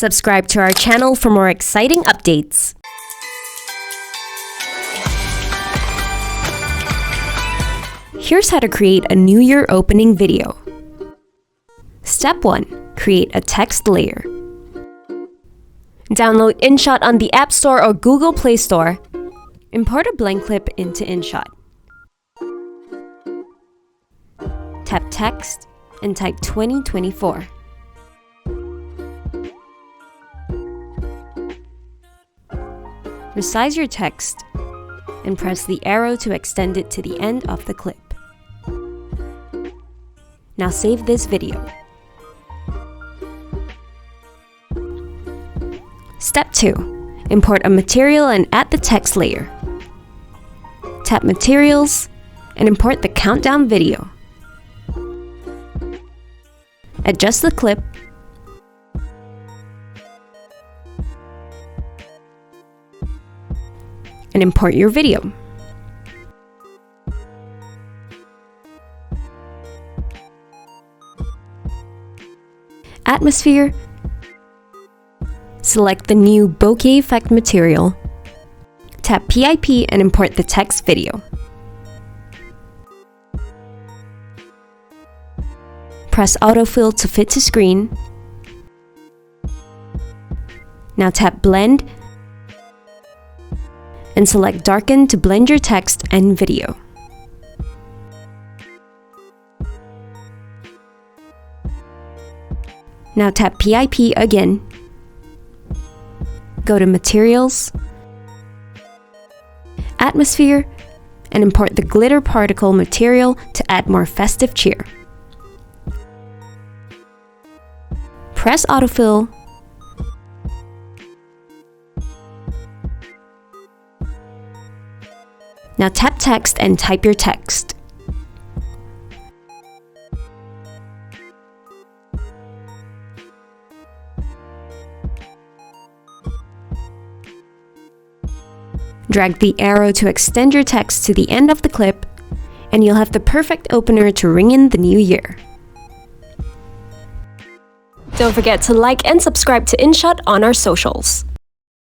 Subscribe to our channel for more exciting updates. Here's how to create a New Year opening video. Step 1. Create a text layer. Download InShot on the App Store or Google Play Store. Import a blank clip into InShot. Tap Text and type 2024. Resize your text and press the arrow to extend it to the end of the clip. Now save this video. Step 2. Import a material and add the text layer. Tap Materials and import the countdown video. Adjust the clip and import your video. Atmosphere. Select the new bokeh effect material. Tap PIP and import the text video. Press autofill to fit to screen. Now tap Blend and select Darken to blend your text and video. Now tap PIP again. Go to Materials, Atmosphere, and import the glitter particle material to add more festive cheer. Press autofill. Now tap Text and type your text. Drag the arrow to extend your text to the end of the clip, and you'll have the perfect opener to ring in the new year. Don't forget to like and subscribe to InShot on our socials.